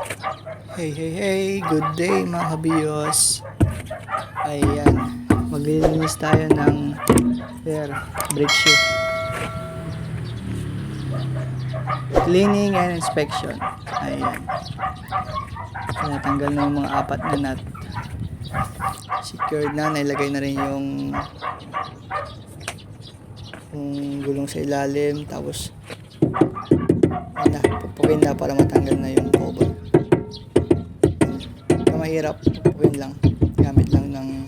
Hey, hey, hey, good day mga kabiyos. Ayan, maglilinis tayo ng brake shoe. Cleaning and inspection. Ayan, tinatanggal na yung mga apat na nut. Secured na, nailagay na rin yung gulong sa ilalim. Tapos, ayan na, pupukin na para matanggal na yung cover. Mahirap, pupukin lang. Gamit lang ng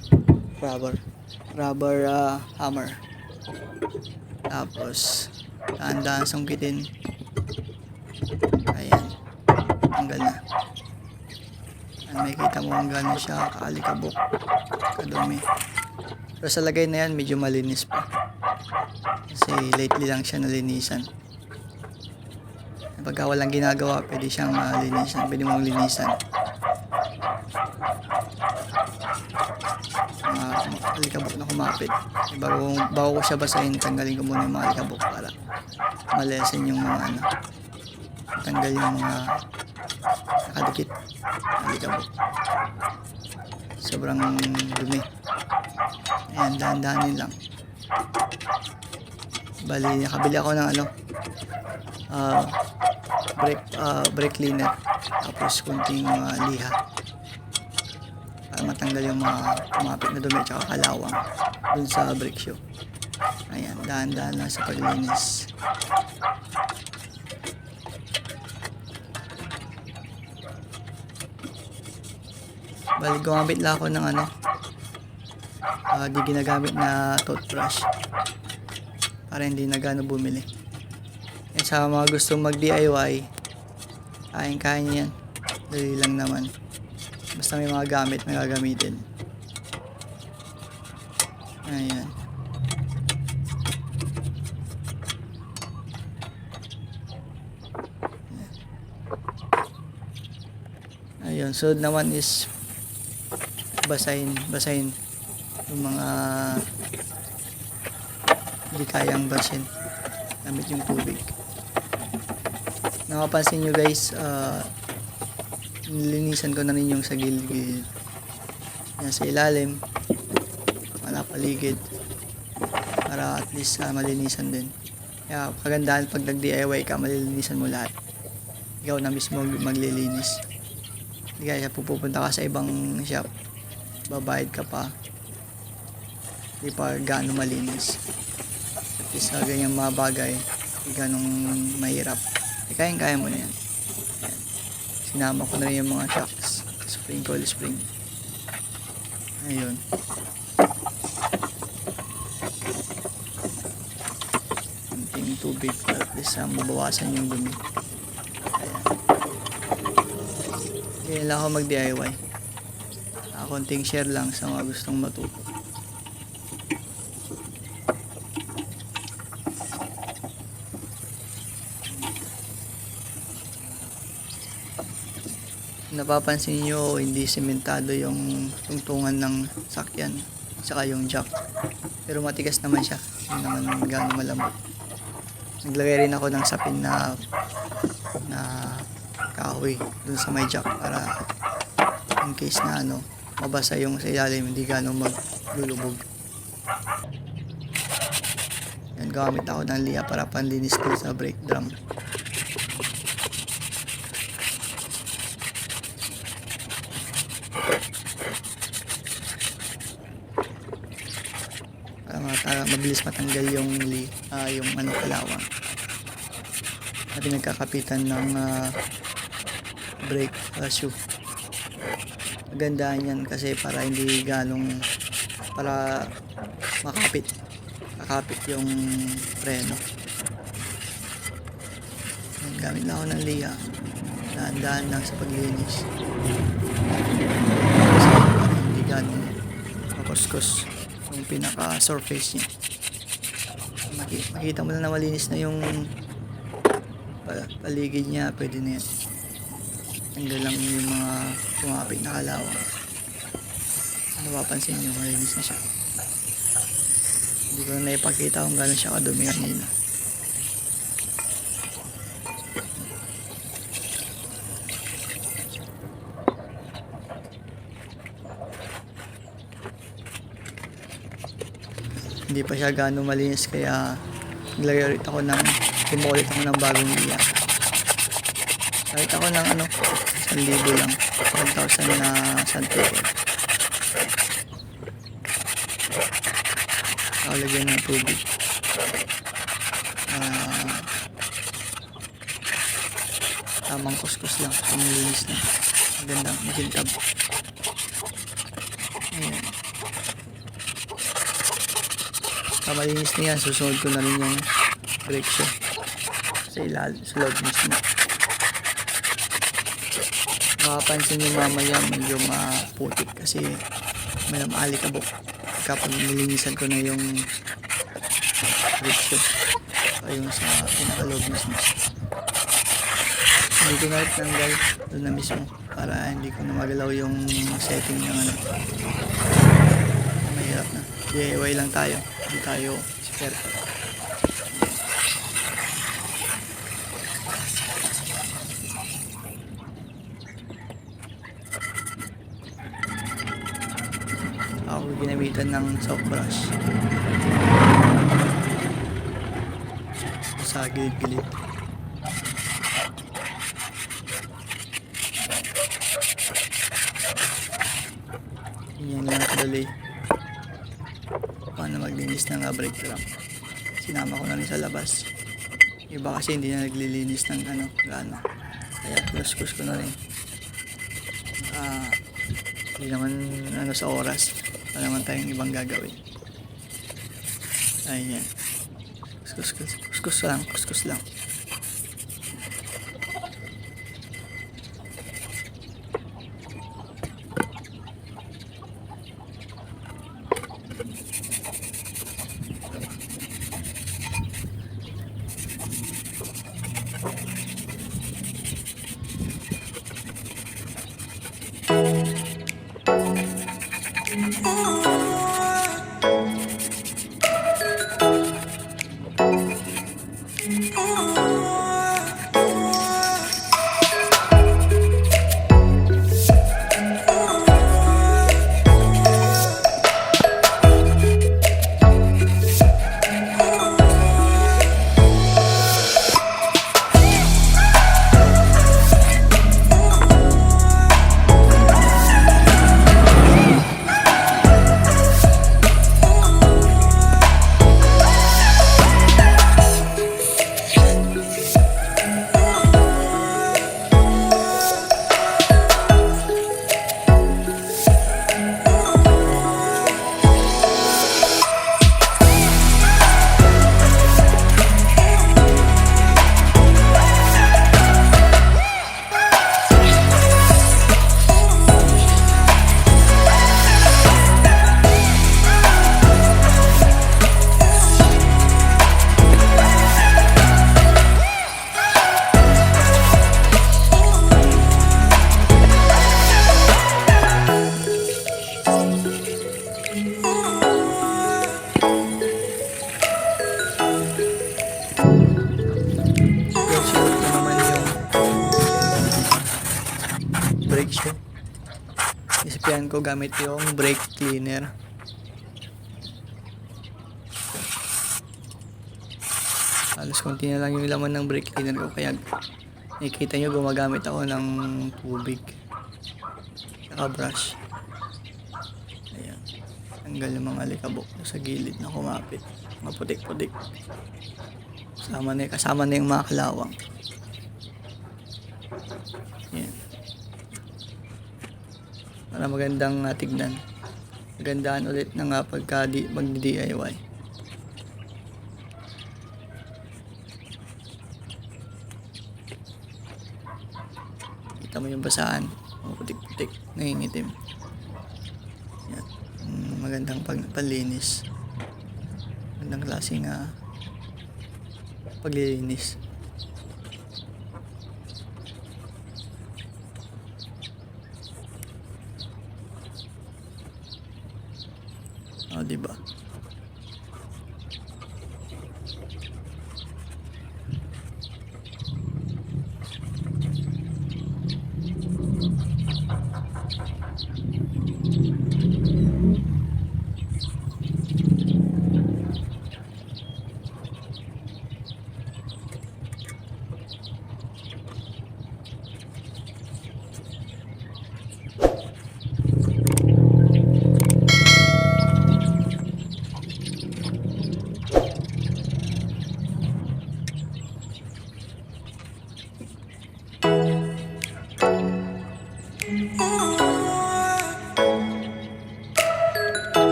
rubber hammer. Tapos dahan-dahan sungkitin. Ayan, tanggal na. May kita mo ang gano'n siya kaalikabok, kadumi. Pero sa lagay na yan medyo malinis pa, kasi lately lang siya nalinisan. Pagka walang ginagawa pwede siyang linisan, pwede mong linisan. Alikabok na kumapit. Bago ko siya basahin, tanggalin ko muna yung mga alikabok para malesen yung mga tanggal yung mga nakadikit alikabok. Sobrang dumi. Ayan, dahan-dahanin lang. Bali, nakabili ako ng brake cleaner, tapos kunting liha para matanggal yung mga kumapit na dumi at kalawang dun sa brake shoe. Ayan, dahan-dahan lang sa paglinis. Bali, gumamit lang ako ng di ginagamit na toothbrush para hindi na gano'n bumili. Yan, sa mga gustong mag DIY, kaya nyo yan, dali lang naman, basta may mga gamit na gagamitin. Ayan, ayun, sunod naman is basahin yung mga hindi kayang basin gamit yung tubig. Nakapansin nyo guys, nilinisan ko na rin yung sa gilid, sa ilalim, paligid, para at least malinisan din. Kaya kagandahan pag nag-DIY ka, malilinisan mo lahat, ikaw na mismo maglilinis. Hindi kaya pupunta ka sa ibang shop, babayad ka pa, hindi pa gaano malinis. At least sa ganyang mga bagay, hindi ganong mahirap, kaya mo na yan. Ayan. Sinama ko na rin yung mga shocks, spring, coil spring. Ayun, konting tubig at least mabawasan yung dumi. Ayan, kaya lang ako mag DIY. Konting share lang sa mga gustong matuto. Napapansin nyo, hindi sementado yung tungtungan ng sakyan saka yung jack, pero matigas naman siya, hindi naman gaano malambot. Naglagay rin ako ng sapin na kahoy dun sa may jack para in case na mabasa yung sa ilalim, hindi gaano maglulubog. Yan, gamit ako ng liha para panlinis ko sa brake drum. Para mabilis matanggal yung kalawang at nagkakapitan ng brake shoe. Magandaan yan kasi para hindi para kakapit yung preno. Gamit na ako ng liha, dahan-dahan lang sa paglinis para hindi ganong makuskus yung pinaka surface niya. Makita mo na malinis na yung paligid niya, pwede na yan. Tanggal lang yung mga kumapit na kalawang. Napapansin nyo, malinis na siya. Hindi ko na naipakita kung gano'n siya kadumi kanina. hindi pa siya gaano malinis, kaya naglagay ulit ako ng kumulit ako ng bagong liya. Kahit ako ng 1,000 lang, 1,000 na sandpaper. Lagyan ng tubig. Tamang kuskus lang, pamilinis lang. Magandang makintab. Ayan. Malinis na yan, susunod ko na rin yung brake shoe sa ilalim, sa loob mismo. Makapansin nyo mamaya medyo maputik kasi may alikabok kapag nilinisan ko na yung brake shoe o yung sa pinakaloob mismo. Hindi ko na tanggal doon na mismo para hindi ko na magalaw yung setting ng mahirap na. DIY lang tayo, hindi tayo eksperto. Ako ginamitan ng soft brush sa gilid-gilid. Yan lang kadali paano maglinis ng brake drum. Sinama ko na rin sa labas. Iba kasi hindi na naglilinis ng gaano, kaya plus ko na rin. Hindi naman sa oras, wala naman tayong ibang gagawin. Ayan, kuskus lang. Brake shoe. Isipihan ko gamit yung brake cleaner. Halos konti na lang yung laman ng brake cleaner ko, kaya nakikita nyo gumagamit ako ng tubig saka brush. Ayan, tanggal yung mga alikabok sa gilid na kumapit, mga putik-putik. Kasama na yung mga kalawang. Ayan, para magandang tignan. Magandaan ulit ng pagka mag-DIY. Kita mo yung basahan, putik-putik, nangingitim. Yan. Magandang paglinis. Magandang klaseng paglilinis. Diba?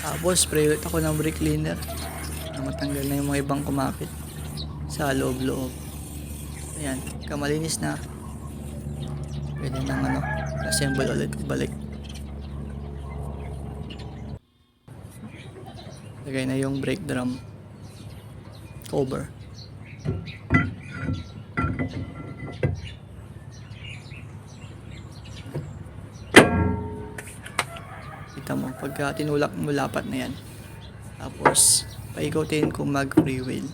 Tapos spray ulit ako ng brake cleaner na matanggal na yung mga ibang kumapit sa loob-loob. Ayan, kamalinis na. Pwede nang assemble ulit, ibalik. Lagay na yung brake drum cover. Kita mo, pagka tinulak mo, lapat na yan. Tapos, paikutin kung mag-free wheel.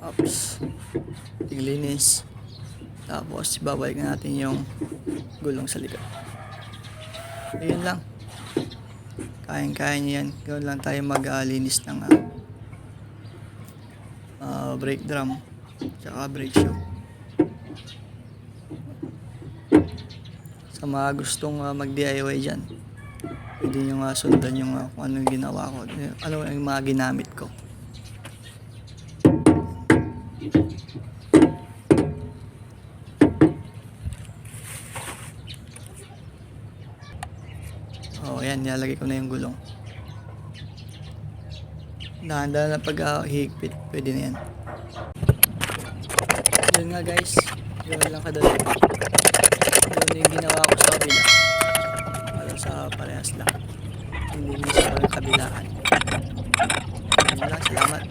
Oops. Tinglinis. Tapos, ibabalik na natin yung gulong sa likod. Ayun lang. Kayang-kaya nyo yan. Gawin lang tayo mag-linis ng brake drum tsaka brake shoe. Sa mga gustong mag-DIY dyan, pwede nyo sundan yung kung ano yung ginawa ko, ano yung mga ginamit ko. Ayan, nilalagay ko na yung gulong. Dahan-dahan na pag higpit, pwede na yan. Yun nga guys, yun lang kadali. Yun yung ginawa ko sa kabila. Para sa parehas lang. Hindi nisa ko yung kabilaan. Yun lang, salamat.